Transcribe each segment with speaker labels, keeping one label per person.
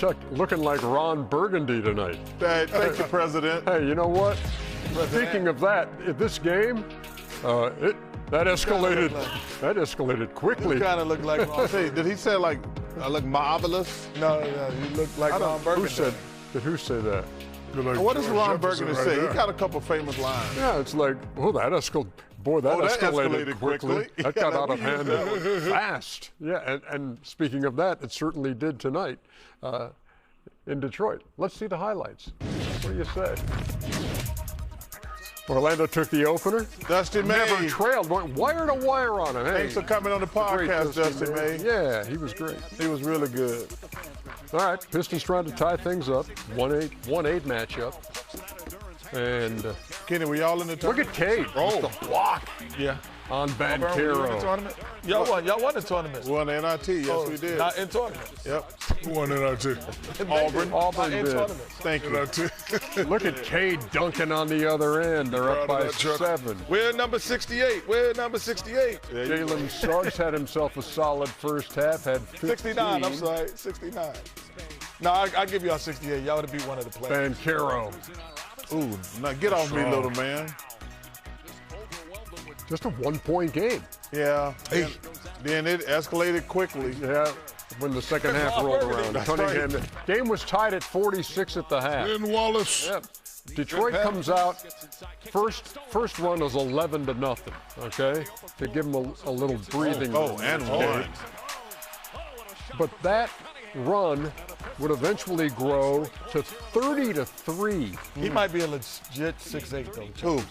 Speaker 1: Chuck, looking like Ron Burgundy tonight.
Speaker 2: Thank you, President.
Speaker 1: Hey, you know what? Speaking of that, this game, that escalated quickly.
Speaker 2: You kind of look like Ron. Did he say like I look marvelous?
Speaker 3: No, you look like Ron Burgundy.
Speaker 1: Who said that?
Speaker 2: Like what does Ron Burgundy say? He got a couple famous lines.
Speaker 1: Yeah, it's like, that escalated quickly. That got out of hand fast. Yeah, and speaking of that, it certainly did tonight in Detroit. Let's see the highlights. What do you say? Orlando took the opener.
Speaker 2: Dusty May.
Speaker 1: Never trailed. Went wire to wire on him. Hey,
Speaker 2: thanks for coming on the podcast, Dusty May.
Speaker 1: Yeah, he was great.
Speaker 2: He was really good.
Speaker 1: All right, Pistons trying to tie things up. 1-8 matchup. And
Speaker 2: Kenny, were y'all in the tournament?
Speaker 1: Look at Cade.
Speaker 2: Oh,
Speaker 1: the block.
Speaker 3: Yeah.
Speaker 1: On Banchero.
Speaker 3: Y'all won the tournament.
Speaker 2: We won the NIT. Yes, we did.
Speaker 3: Not in tournament.
Speaker 2: Yep.
Speaker 4: Who won NIT?
Speaker 1: Auburn
Speaker 3: in
Speaker 1: did.
Speaker 3: tournament.
Speaker 2: Thank you.
Speaker 1: Look at Cade dunking on the other end. They're up by 7.
Speaker 3: We're number 68.
Speaker 1: Jalen Suggs had himself a solid first half. Had 15.
Speaker 3: 69. I'm sorry. 69. No, I'll give y'all 68. Y'all would have beat one of the players.
Speaker 1: Banchero.
Speaker 2: Ooh, now get off me, little man.
Speaker 1: Just a 1-point game.
Speaker 2: Yeah. Then it escalated quickly.
Speaker 1: Yeah, when the second half rolled around. Cunningham. Game was tied at 46 at the half.
Speaker 4: Ben Wallace.
Speaker 1: Yep. Detroit comes out. First run was 11-0. Okay, to give them a little breathing room.
Speaker 2: And one.
Speaker 1: But that run would eventually grow to 30-3.
Speaker 3: He might be a legit 6'8", though.
Speaker 2: Who?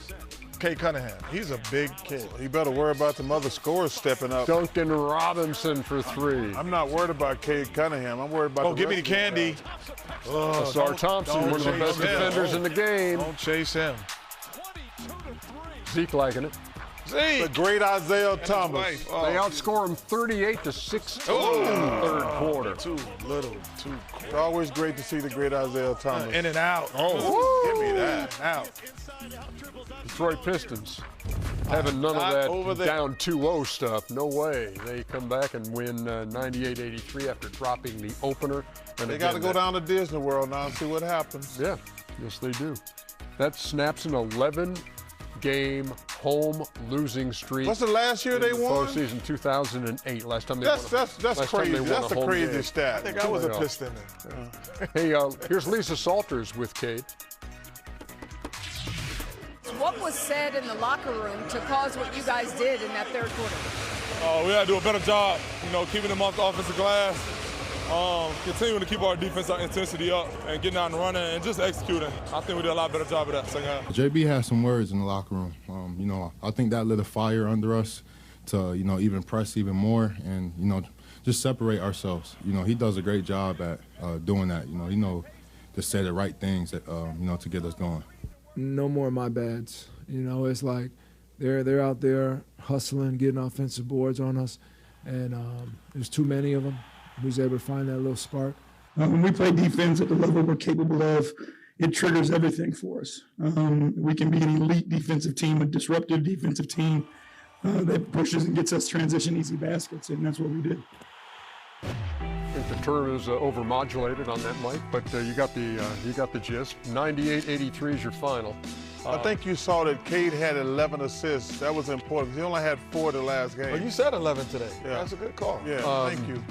Speaker 3: Cade Cunningham. He's a big kid.
Speaker 2: He better worry about the other scores stepping up.
Speaker 1: Duncan Robinson for 3.
Speaker 2: I'm not worried about Cade Cunningham. I'm worried about
Speaker 3: Oh, give me the candy.
Speaker 1: Asar Thompson, one of the best defenders in the game.
Speaker 3: Don't chase him.
Speaker 1: Zeke liking it.
Speaker 2: The great Isaiah Thomas.
Speaker 1: They outscore him 38-16 in the third quarter.
Speaker 3: Too little, too quick.
Speaker 2: It's always great to see the great Isaiah Thomas.
Speaker 3: In and out.
Speaker 2: Give me that.
Speaker 3: Out.
Speaker 1: Detroit Pistons having none of that down 2-0 stuff. No way. They come back and win 98-83 after dropping the opener. And
Speaker 2: they got to go down to Disney World now and see what happens.
Speaker 1: Yeah, yes they do. That snaps an 11-game home losing streak.
Speaker 2: What's the last year they won?
Speaker 1: Postseason 2008. Last time they
Speaker 2: won.
Speaker 1: That's
Speaker 2: crazy. That's a crazy
Speaker 1: game.
Speaker 2: stat.
Speaker 3: I think I was a Piston.
Speaker 1: Hey, here's Lisa Salters with Cade.
Speaker 5: What was said in the locker room to cause what you guys did in that third quarter?
Speaker 6: We got to do a better job, keeping them off the offensive glass, continuing to keep our defensive intensity up and getting out and running and just executing. I think we did a lot better job of that second half.
Speaker 7: JB had some words in the locker room. I think that lit a fire under us to, even press even more and, just separate ourselves. He does a great job at doing that. To say the right things that, to get us going.
Speaker 8: No more of my bads. It's like they're out there hustling, getting offensive boards on us, and there's too many of them. We was able to find that little spark.
Speaker 9: When we play defense at the level we're capable of, it triggers everything for us. We can be an elite defensive team, a disruptive defensive team that pushes and gets us transition easy baskets, and that's what we did.
Speaker 1: I think the term is overmodulated on that, Mike, but you got the gist. 98-83 is your final.
Speaker 2: I think you saw that Cade had 11 assists. That was important. He only had 4 the last game.
Speaker 3: Well, you said 11 today.
Speaker 2: Yeah.
Speaker 3: That's a good call.
Speaker 2: Yeah, thank you.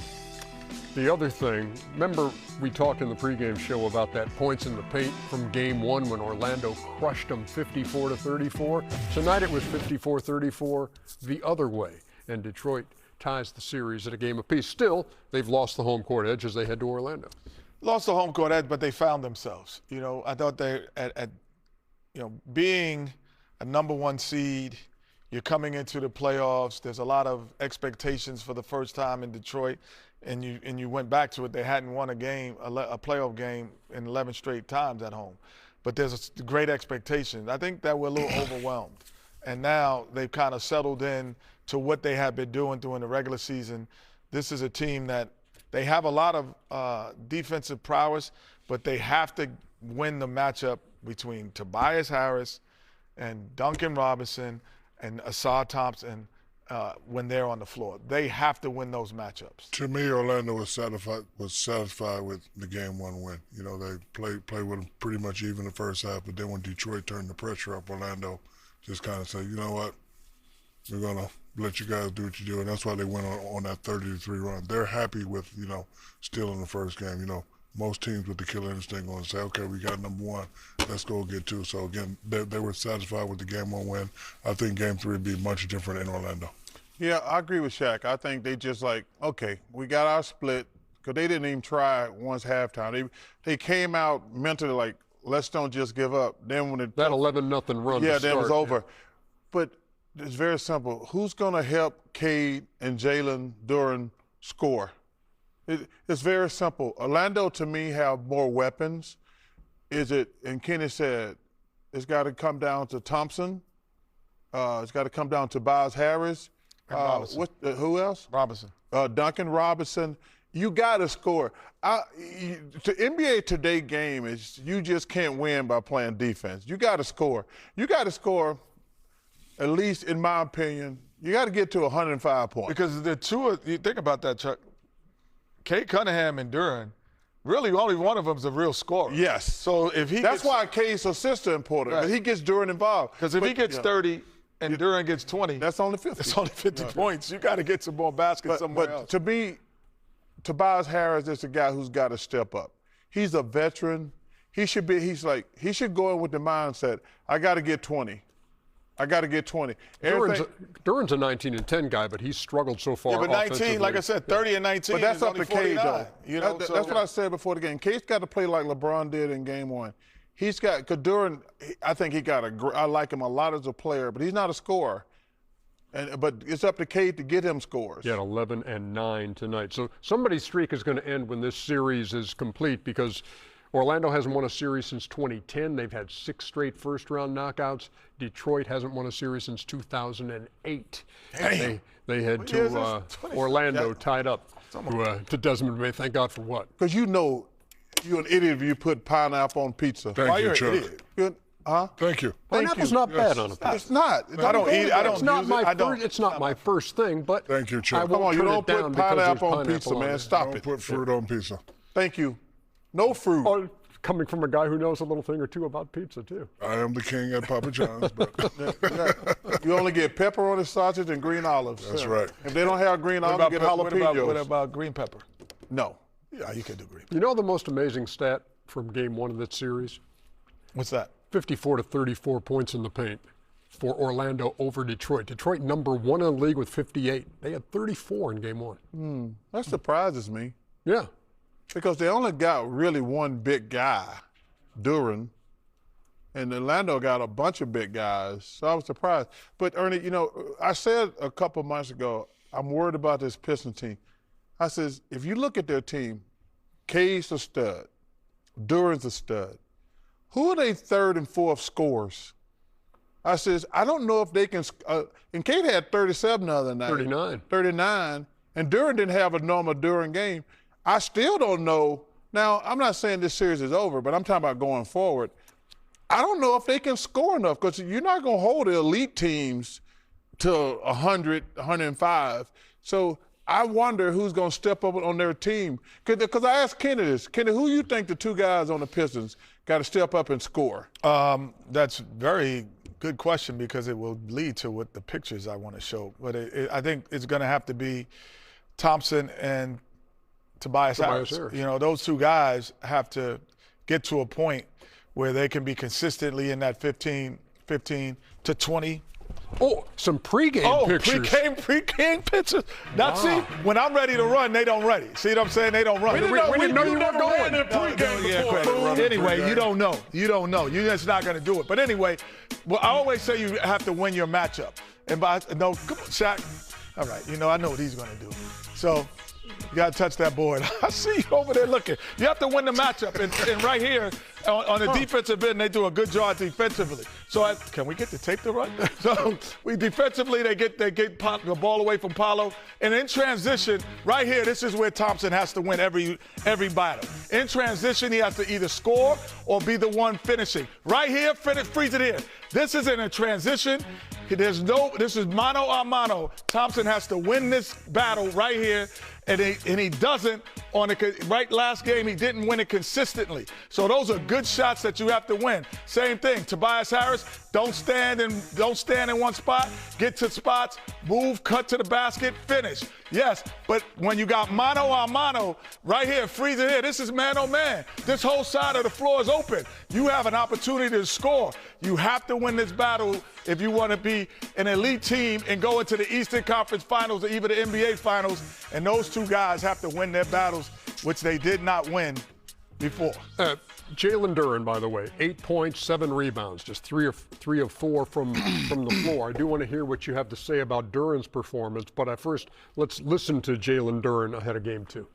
Speaker 1: The other thing, remember we talked in the pregame show about that points in the paint from game 1 when Orlando crushed them 54-34. Tonight it was 54-34 the other way, and Detroit ties the series at a game apiece. Still, they've lost the home court edge as they head to Orlando.
Speaker 3: Lost the home court edge, but they found themselves. I thought they, being a #1 seed, you're coming into the playoffs. There's a lot of expectations for the first time in Detroit, and you went back to it. They hadn't won a playoff game in 11 straight times at home. But there's a great expectation. I think that we're a little overwhelmed. And now they've kind of settled in to what they have been doing during the regular season. This is a team that they have a lot of defensive prowess, but they have to win the matchup between Tobias Harris and Duncan Robinson and Asar Thompson when they're on the floor. They have to win those matchups.
Speaker 2: To me, Orlando was satisfied with the Game 1 win. You know, they played with them pretty much even the first half, but then when Detroit turned the pressure up, Orlando just kind of said, you know what, we're going to let you guys do what you do, and that's why they went on that 30-3 run. They're happy with, you know, still in the first game. You know, most teams with the killer instinct going to say, okay, we got number 1, let's go get 2. So, again, they were satisfied with the Game 1 win. I think Game 3 would be much different in Orlando. Yeah, I agree with Shaq. I think they just like, okay, we got our split, because they didn't even try once halftime. They came out mentally like, let's don't just give up. Then when that
Speaker 1: 11-0 run,
Speaker 2: yeah, that was over. But it's very simple. Who's going to help Cade and Jalen Duren score? It's very simple. Orlando, to me, have more weapons. And Kenny said, it's got to come down to Thompson. It's got to come down to Tobias Harris. Who else?
Speaker 3: Robinson.
Speaker 2: Duncan Robinson. You got to score. The NBA Today game is you just can't win by playing defense. You got to score. You got to score, at least in my opinion, you got to get to 105 points.
Speaker 3: Because the two, you think about that, Chuck. Cade Cunningham and Duren, really only one of them is a real scorer.
Speaker 2: Yes.
Speaker 3: So if he
Speaker 2: That's why Cade's assist is important. Right. He gets Duren involved.
Speaker 3: Because if he gets 30 and Duren gets 20,
Speaker 2: that's only 50.
Speaker 3: That's only 50 points. You got to get some more baskets somewhere else.
Speaker 2: But to me, Tobias Harris is a guy who's got to step up. He's a veteran. He should go in with the mindset, I got to get 20. I got to get 20.
Speaker 1: Duren's a 19-10 guy, but he's struggled so far.
Speaker 3: Yeah, but 19, like I said, 30 and 19.
Speaker 2: But that's up to Cade, though.
Speaker 3: You know,
Speaker 2: that's what I said before the game. Cade's got to play like LeBron did in Game 1. He's got, because Duren, I think I like him a lot as a player, but he's not a scorer. But it's up to Cade to get him scores.
Speaker 1: He had 11 and 9 tonight. So somebody's streak is going to end when this series is complete, because Orlando hasn't won a series since 2010. They've had 6 straight first-round knockouts. Detroit hasn't won a series since 2008. They had to Orlando tied up to Desmond May. Thank God for what?
Speaker 2: Because you know you're an idiot if you put pineapple on pizza.
Speaker 3: Thank you, Chuck.
Speaker 2: Thank you.
Speaker 1: Pineapple's not bad on a pizza.
Speaker 2: It's not.
Speaker 3: I don't eat. I don't.
Speaker 1: It's not my first thing, but
Speaker 2: thank you, Chuck.
Speaker 1: Come on,
Speaker 2: you don't put pineapple on pizza, man. Stop it.
Speaker 7: Don't put fruit on pizza.
Speaker 2: Thank you. No fruit.
Speaker 1: Oh, coming from a guy who knows a little thing or two about pizza, too.
Speaker 7: I am the king at Papa John's, but
Speaker 2: you only get pepperoni sausage and green olives.
Speaker 7: That's right.
Speaker 2: If they don't have green olives, you get jalapenos.
Speaker 3: What about green pepper?
Speaker 2: No.
Speaker 3: Yeah, you can do green pepper.
Speaker 1: You know the most amazing stat from Game 1 of that series?
Speaker 3: What's that?
Speaker 1: 54 to 34 points in the paint for Orlando over Detroit. Detroit number 1 in the league with 58. They had 34 in Game 1.
Speaker 2: That surprises me.
Speaker 1: Yeah.
Speaker 2: Because they only got really one big guy, Duren, and Orlando got a bunch of big guys. So I was surprised. But, Ernie, you know, I said a couple months ago, I'm worried about this Pistons team. I says, if you look at their team, Cade's a stud, Duren's a stud. Who are they third and fourth scorers? I says, I don't know if they can and Cade had 37 the other night. 39. And Duren didn't have a normal Duren game. I still don't know. Now, I'm not saying this series is over, but I'm talking about going forward. I don't know if they can score enough, because you're not going to hold the elite teams to 100, 105. So I wonder who's going to step up on their team. Because I asked Kenny this. Kenny, who you think the 2 guys on the Pistons got to step up and score?
Speaker 3: That's a very good question, because it will lead to what the pictures I want to show. But I think it's going to have to be Thompson and Tobias Harris. You know, those 2 guys have to get to a point where they can be consistently in that 15 to 20.
Speaker 1: Oh, some pregame pictures.
Speaker 3: Pregame pictures. Now, see, when I'm ready to run, they don't ready. See what I'm saying? They don't run.
Speaker 1: We didn't know you were going.
Speaker 3: Anyway, you don't know. You're just not going to do it. But anyway, well, I always say you have to win your matchup. And come on, Shaq. All right, I know what he's going to do. So you got to touch that board. I see you over there looking. You have to win the matchup. And right here, on the defensive end, they do a good job defensively. So can we get the tape to run? So defensively, they get the ball away from Paolo. And in transition, right here, this is where Thompson has to win every battle. In transition, he has to either score or be the one finishing. Right here, freeze it here. This is in a transition. This is mano a mano. Thompson has to win this battle right here, and he doesn't on right last game. He didn't win it consistently. So those are good shots that you have to win. Same thing. Tobias Harris, don't stand in one spot. Get to spots, move, cut to the basket, finish. Yes, but when you got mano a mano right here, freeze it here. This is man on man. This whole side of the floor is open. You have an opportunity to score. You have to win this battle if you want to be an elite team and go into the Eastern Conference Finals or even the NBA Finals. And those two guys have to win their battles, which they did not win before.
Speaker 1: Jalen Duren, by the way, 8 points, 7 rebounds, just three of 4 from the floor. I do want to hear what you have to say about Duren's performance, but first, let's listen to Jalen Duren ahead of Game 2.